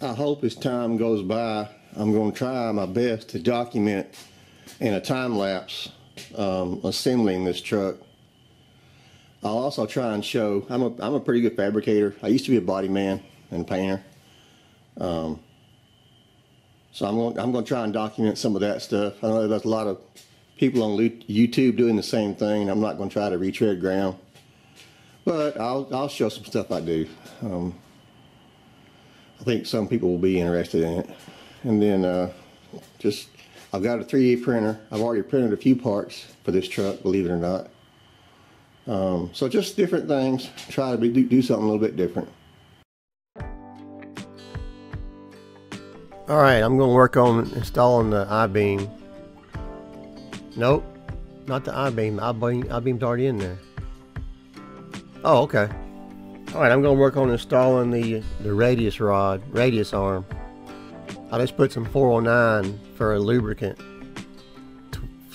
I hope as time goes by, I'm going to try my best to document in a time lapse assembling this truck. I'll also try and show, I'm a pretty good fabricator. I used to be a body man and painter. So I'm going to try and document some of that stuff. I know there's a lot of people on YouTube doing the same thing. I'm not going to try to retread ground, but I'll show some stuff I do. I think some people will be interested in it. And then I've got a 3D printer. I've already printed a few parts for this truck, believe it or not. So just different things. Try to do something a little bit different. Alright, I'm going to work on installing the I-Beam. Nope, not the I-Beam. I-Beam's already in there. Oh, okay. Alright, I'm going to work on installing the radius arm. I just put some 409 for a lubricant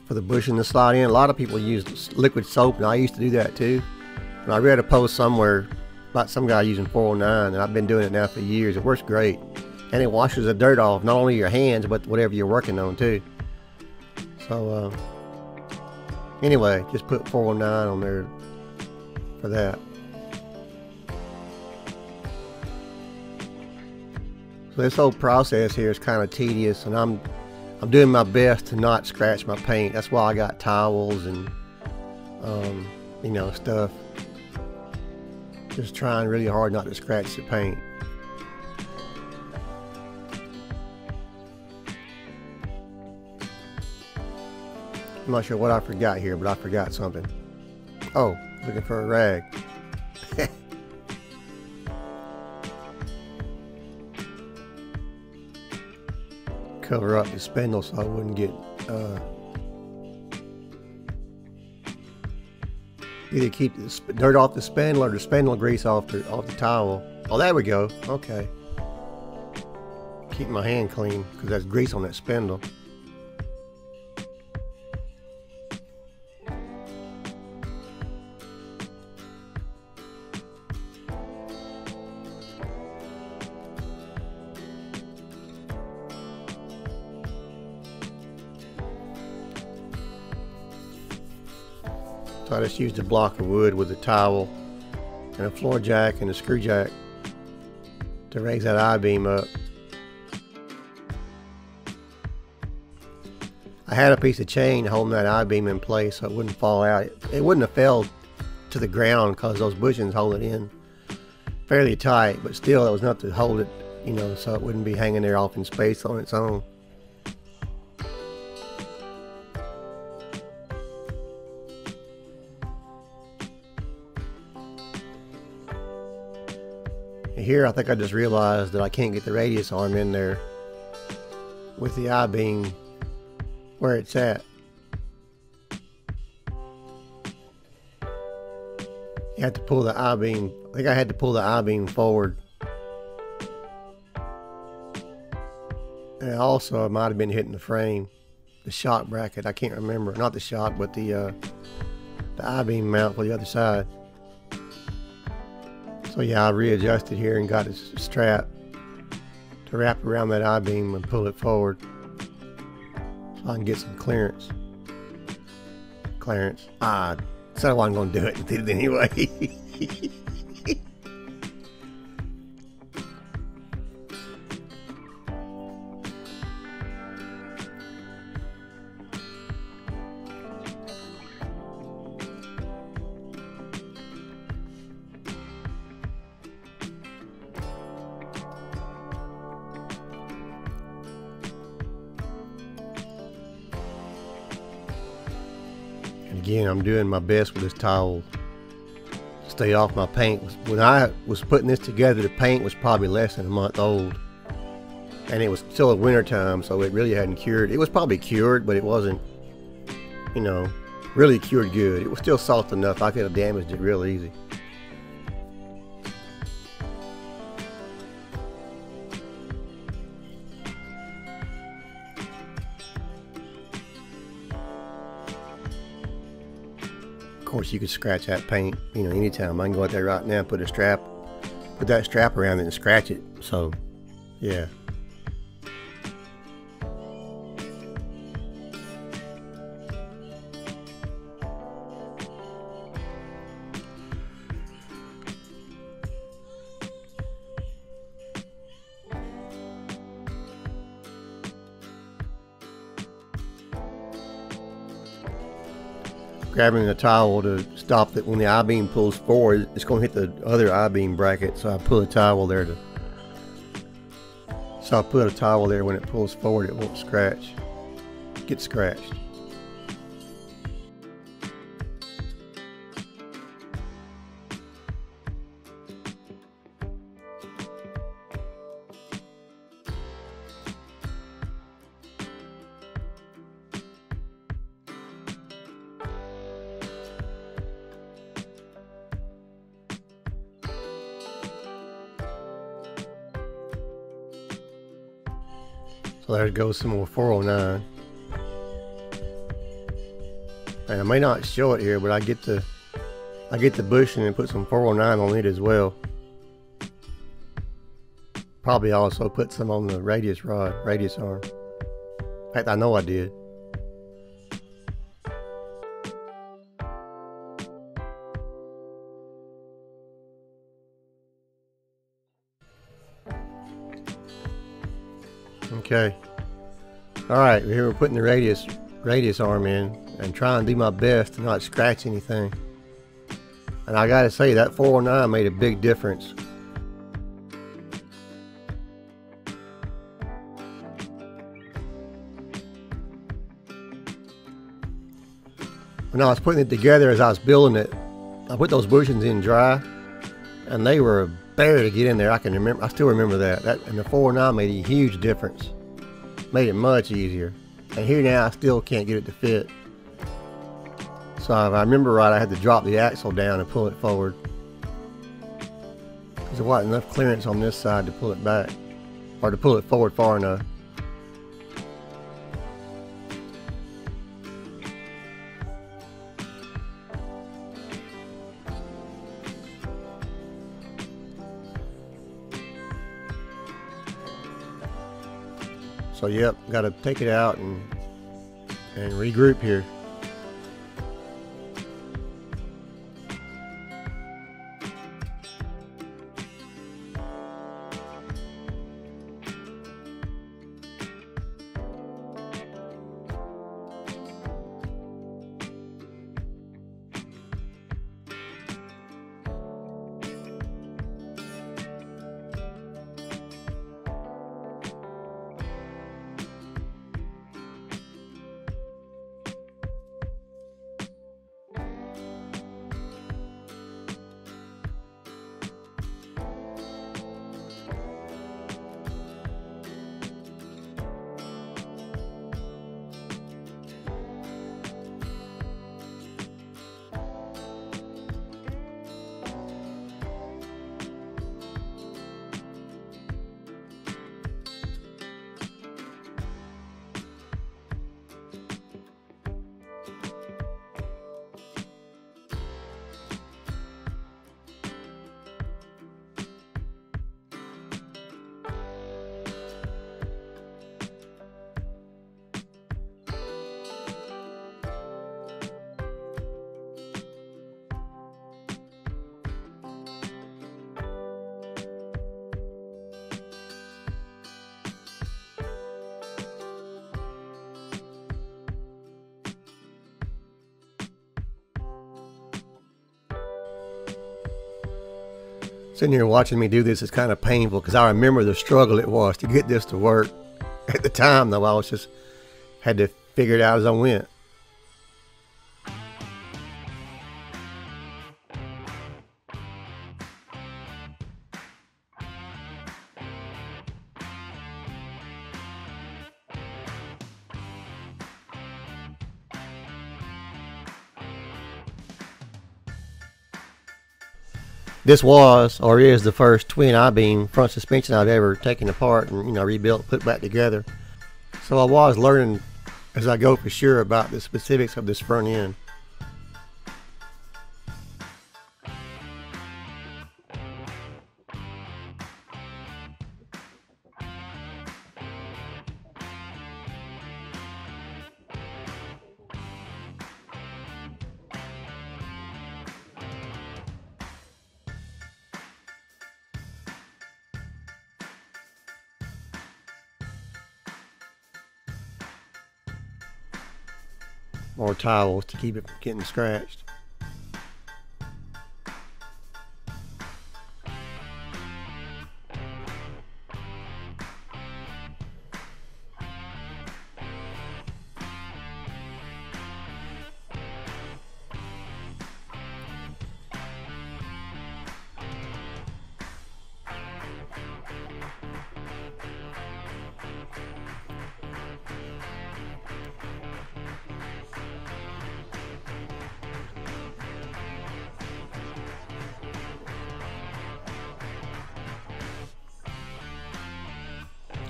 for the bushing to slide in. A lot of people use liquid soap, and I used to do that too. And I read a post somewhere about some guy using 409, and I've been doing it now for years. It works great. And it washes the dirt off, not only your hands, but whatever you're working on too. So, anyway, just put 409 on there for that. So this whole process here is kind of tedious, and I'm doing my best to not scratch my paint. That's why I got towels and you know, stuff. Just trying really hard not to scratch the paint. I'm not sure what I forgot here, but I forgot something. Oh, looking for a rag. Cover up the spindle so I wouldn't get either keep the dirt off the spindle or the spindle grease off the towel. Oh, there we go. Okay. Keep my hand clean because there's grease on that spindle. So I just used a block of wood with a towel and a floor jack and a screw jack to raise that I-Beam up. I had a piece of chain holding that I-Beam in place so it wouldn't fall out. It wouldn't have fell to the ground because those bushings hold it in fairly tight, but still it was enough to hold it, you know, so it wouldn't be hanging there off in space on its own. Here I think I just realized that I can't get the radius arm in there with the I-Beam where it's at. You have to pull the I-Beam. I think I had to pull the I-Beam forward. And also it might have been hitting the frame, the shock bracket. I can't remember. Not the shock, but the I-Beam mount for the other side. So yeah, I readjusted here and got a strap to wrap around that I-Beam and pull it forward so I can get some clearance. I said I wasn't going to do it and did it anyway. Again, I'm doing my best with this towel to stay off my paint. When I was putting this together, the paint was probably less than a month old. And it was still a winter time, so it really hadn't cured. It was probably cured, but it wasn't, you know, really cured good. It was still soft enough I could have damaged it real easy. Of course, you could scratch that paint, you know, anytime. I can go out there right now and put that strap around it and scratch it. So Yeah. Grabbing the towel to stop it when the I-beam pulls forward, it's going to hit the other I-beam bracket, so I put a towel there to. So I put a towel there when it pulls forward, it won't get scratched. So there goes some more 409. And I may not show it here, but I get the bushing and put some 409 on it as well. Probably also put some on the radius arm. In fact, I know I did. Okay. Alright, here we're putting the radius arm in and trying to do my best to not scratch anything. And I gotta say, that 409 made a big difference. When I was putting it together, as I was building it, I put those bushings in dry, and they were bare to get in there. I still remember that. And the 409 made a huge difference. Made it much easier. And here now, I still can't get it to fit. So if I remember right, I had to drop the axle down and pull it forward, because there wasn't enough clearance on this side to pull it back, or to pull it forward far enough. So yep, got to take it out and regroup here. Sitting here watching me do this is kind of painful, because I remember the struggle it was to get this to work. At the time, though, I was just had to figure it out as I went. This was, or is, the first twin I-beam front suspension I've ever taken apart and, rebuilt, put back together. So I was learning as I go for sure about the specifics of this front end. more towels to keep it from getting scratched.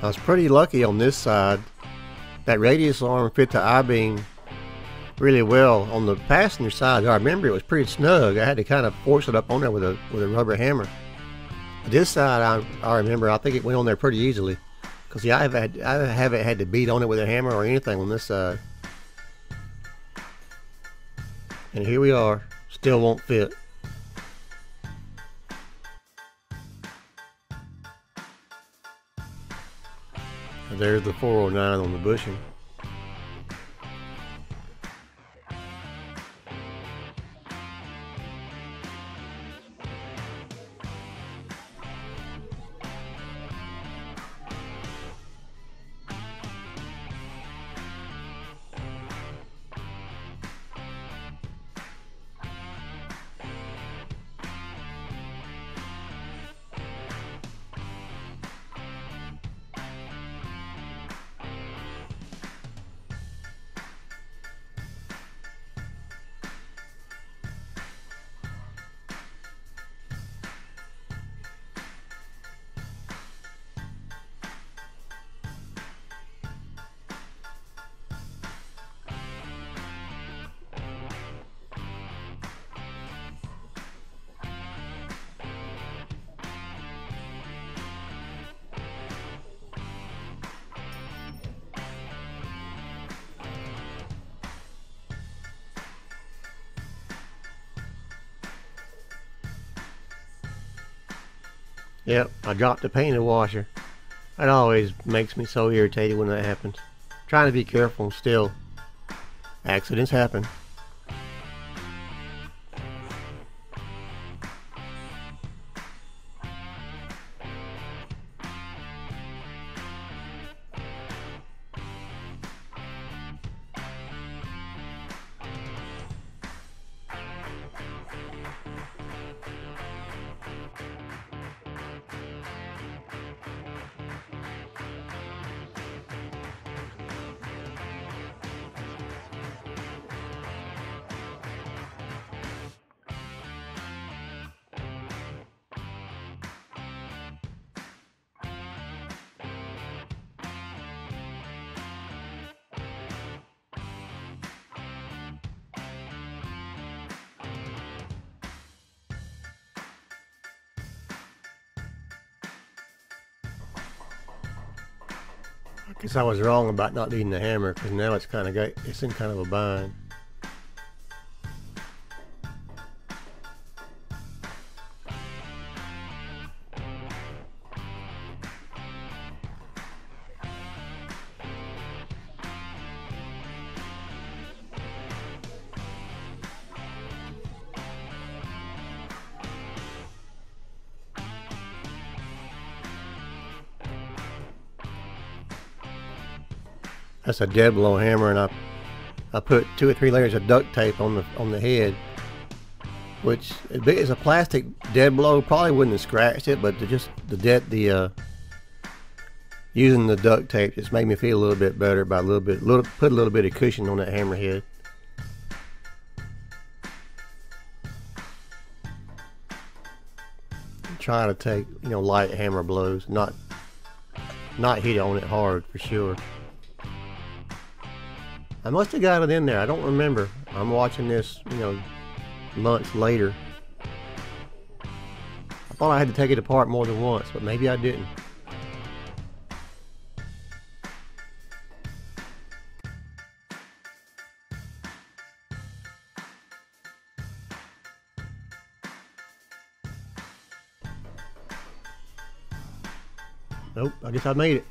I was pretty lucky on this side. That radius arm fit the I-beam really well. On the passenger side, I remember it was pretty snug. I had to kind of force it up on there with a rubber hammer. But this side, I remember, I think it went on there pretty easily. Because I haven't had to beat on it with a hammer or anything on this side. And here we are, still won't fit. There's the 409 on the bushing. Yep, I dropped the painted washer. That always makes me so irritated when that happens. Trying to be careful, still accidents happen. I guess I was wrong about not needing the hammer, because now it's in kind of a bind. That's a dead blow hammer, and I put 2 or 3 layers of duct tape on the head, which is a plastic dead blow. Probably wouldn't have scratched it, but using the duct tape just made me feel a little bit better by put a little bit of cushion on that hammer head. I'm trying to take light hammer blows, not hit on it hard for sure. I must have got it in there. I don't remember. I'm watching this, months later. I thought I had to take it apart more than once, but maybe I didn't. Nope, I guess I made it.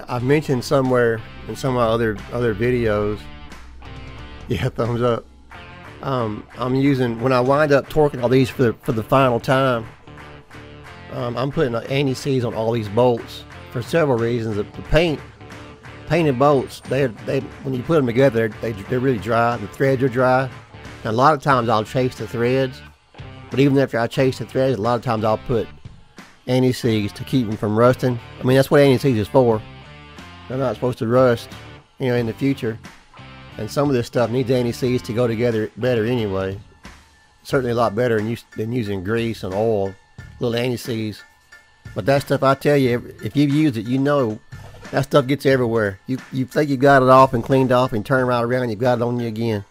I've mentioned somewhere in some of my other videos. Yeah, thumbs up. I'm using, when I wind up torquing all these for the final time, I'm putting anti-seize on all these bolts for several reasons. The painted bolts, they when you put them together, they're really dry. The threads are dry. And a lot of times I'll chase the threads, but even after I chase the threads, a lot of times I'll put anti-seize to keep them from rusting. I mean, that's what anti-seize is for. They're not supposed to rust, you know, in the future. And some of this stuff needs anti-seize to go together better anyway. Certainly a lot better than using grease and oil, little anti-seize. But that stuff, I tell you, if you've used it, you know that stuff gets everywhere. You think you got it off and cleaned off, and turn right around and you've got it on you again.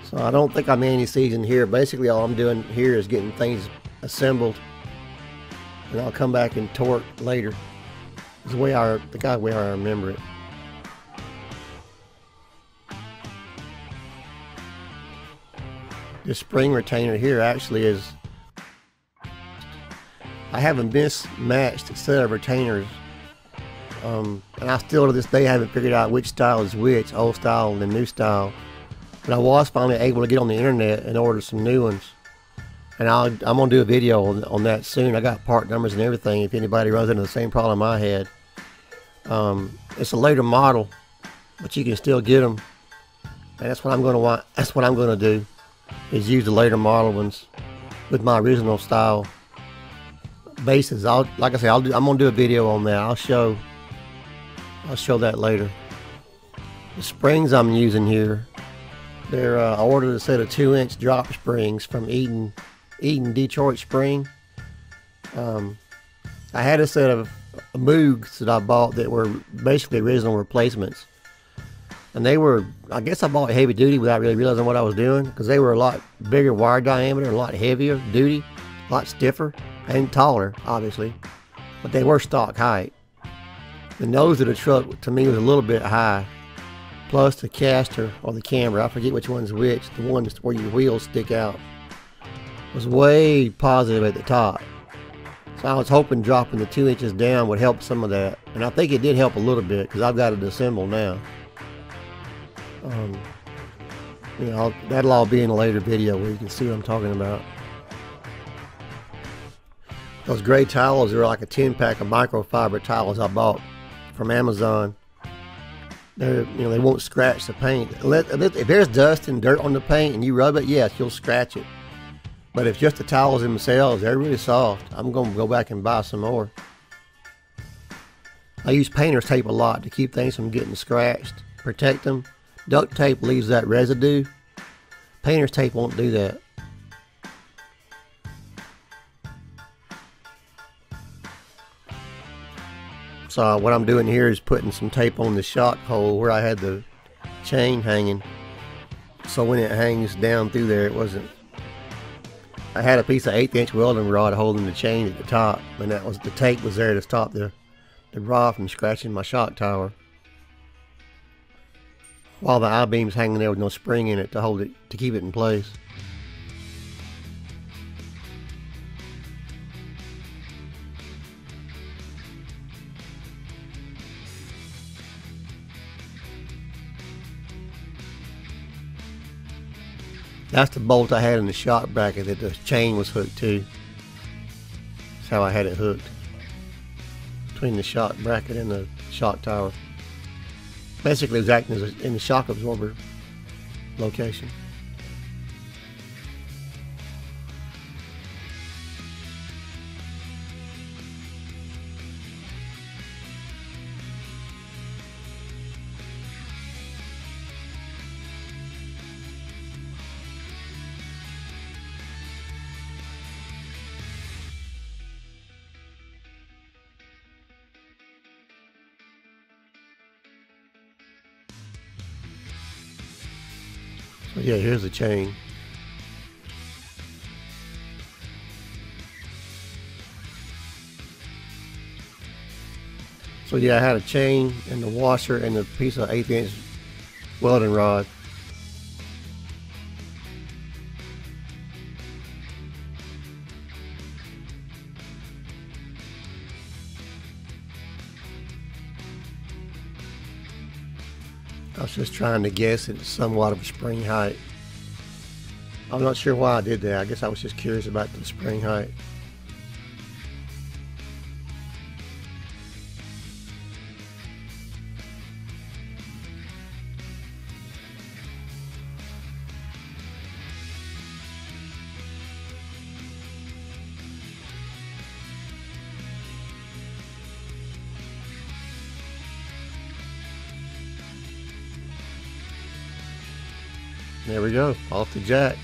So I don't think I'm anti-seizing here. Basically all I'm doing here is getting things assembled, and I'll come back and torque later. It's the way I remember it. This spring retainer here actually is, I have a mismatched set of retainers, and I still to this day haven't figured out which style is which, old style and the new style. But I was finally able to get on the internet and order some new ones, and I'm gonna do a video on that soon. I got part numbers and everything if anybody runs into the same problem I had. It's a later model, but you can still get them, and that's what I'm gonna do, is use the later model ones with my original style bases. Like I say, I'm gonna do a video on that. I'll show that later. The springs I'm using here, I ordered a set of 2-inch drop springs from Eden Detroit Spring. I had a set of Moogs that I bought that were basically original replacements, and they were, I guess I bought heavy duty without really realizing what I was doing, because they were a lot bigger wire diameter, a lot heavier duty, a lot stiffer, and taller obviously, but they were stock height. The nose of the truck to me was a little bit high, plus the caster or the camber, I forget which one's which, the ones where your wheels stick out, was way positive at the top. So I was hoping dropping the 2 inches down would help some of that, and I think it did help a little bit, because I've got it assembled now. You know, that'll all be in a later video where you can see what I'm talking about. Those gray towels are like a 10-pack of microfiber towels I bought from Amazon. They won't scratch the paint. If there's dust and dirt on the paint and you rub it, yes, you'll scratch it. But if just the towels themselves, they're really soft. I'm going to go back and buy some more. I use painter's tape a lot to keep things from getting scratched, protect them. Duct tape leaves that residue. Painter's tape won't do that. So what I'm doing here is putting some tape on the shock hole where I had the chain hanging, so when it hangs down through there, it wasn't. I had a piece of 1/8-inch welding rod holding the chain at the top, and the tape was there to stop the rod from scratching my shock tower, while the I-beam's hanging there with no spring in it to hold it, to keep it in place. That's the bolt I had in the shock bracket that the chain was hooked to. That's how I had it hooked, between the shock bracket and the shock tower. Basically it was acting as in the shock absorber location. So yeah, here's the chain. So yeah, I had a chain and the washer and the piece of 1/8-inch welding rod. I was just trying to guess at somewhat of a spring height. I'm not sure why I did that. I guess I was just curious about the spring height. There we go, off the jack,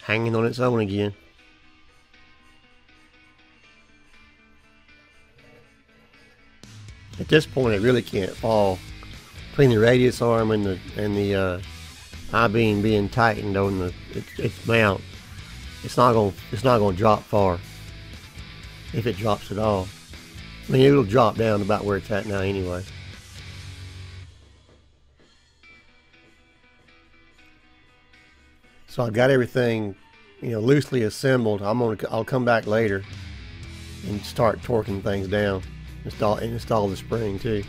hanging on its own again. At this point, it really can't fall. Between the radius arm and the I-beam being tightened on its mount, it's not gonna drop far. If it drops at all, I mean, it'll drop down about where it's at now anyway. So I got everything, loosely assembled. I'll come back later and start torquing things down. Install the spring too.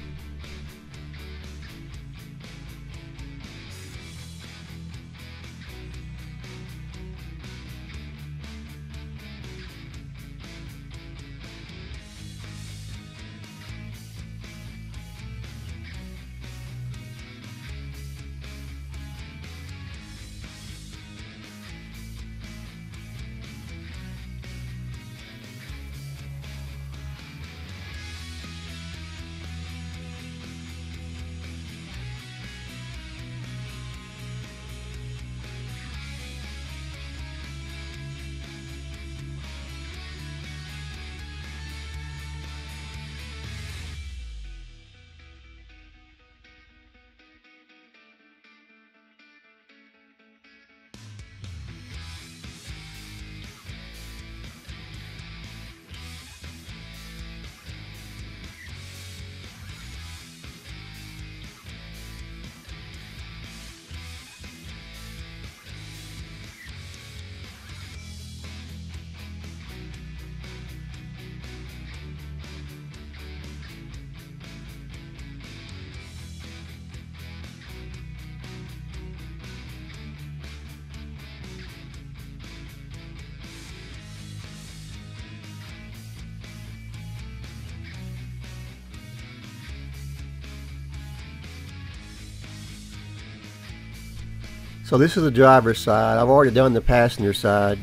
So this is the driver's side. I've already done the passenger side.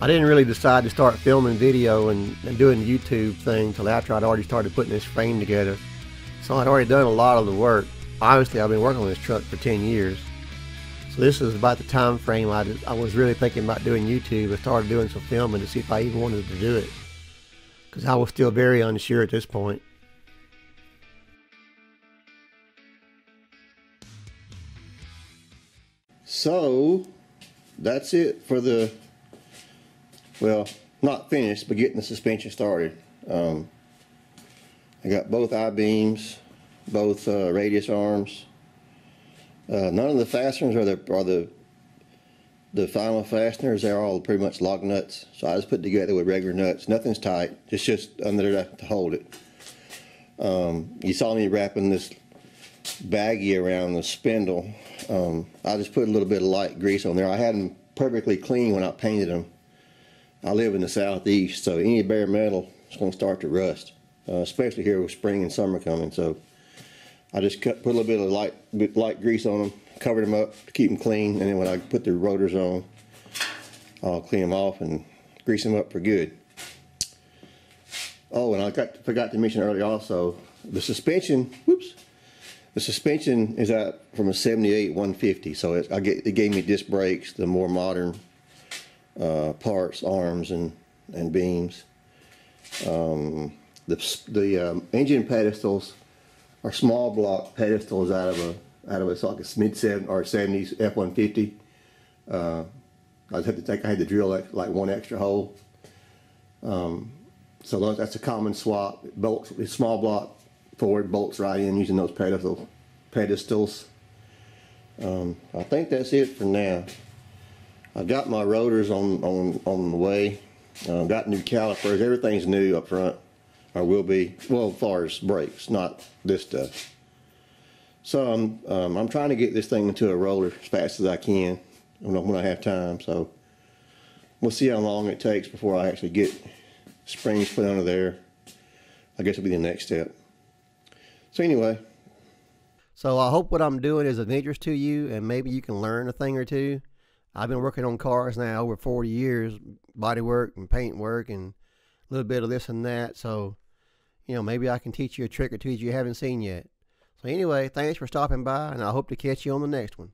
I didn't really decide to start filming video and doing the YouTube thing till after I'd already started putting this frame together. So I'd already done a lot of the work. Obviously, I've been working on this truck for 10 years. So this is about the time frame I was really thinking about doing YouTube. I started doing some filming to see if I even wanted to do it, because I was still very unsure at this point. So that's it for the, well, not finished, but getting the suspension started. I got both I-beams, both radius arms. None of the fasteners are the final fasteners. They're all pretty much lock nuts. So I just put together with regular nuts. Nothing's tight. It's just under there to hold it. You saw me wrapping this baggie around the spindle. I just put a little bit of light grease on there. I had them perfectly clean when I painted them. I live in the southeast, so any bare metal is going to start to rust, especially here with spring and summer coming. So I just put a little bit of light grease on them, covered them up to keep them clean, and then when I put the rotors on, I'll clean them off and grease them up for good. Oh, and I forgot to mention earlier also, the suspension, the suspension is out from a 78 150, so it gave me disc brakes, the more modern parts, arms and beams. The engine pedestals are small block pedestals out of it's like a mid-70s or 70s F150. I had to drill like one extra hole. So that's a common swap. Bolts, it's small block forward, bolts right in using those pedestals. I think that's it for now. I got my rotors on the way. Got new calipers. Everything's new up front, or will be. Well, as far as brakes, not this stuff. So I'm trying to get this thing into a roller as fast as I can when I have time. So we'll see how long it takes before I actually get springs put under there. I guess it'll be the next step. So anyway. So I hope what I'm doing is of interest to you, and maybe you can learn a thing or two. I've been working on cars now over 40 years, body work and paint work and a little bit of this and that. So, you know, maybe I can teach you a trick or two that you haven't seen yet. So anyway, thanks for stopping by, and I hope to catch you on the next one.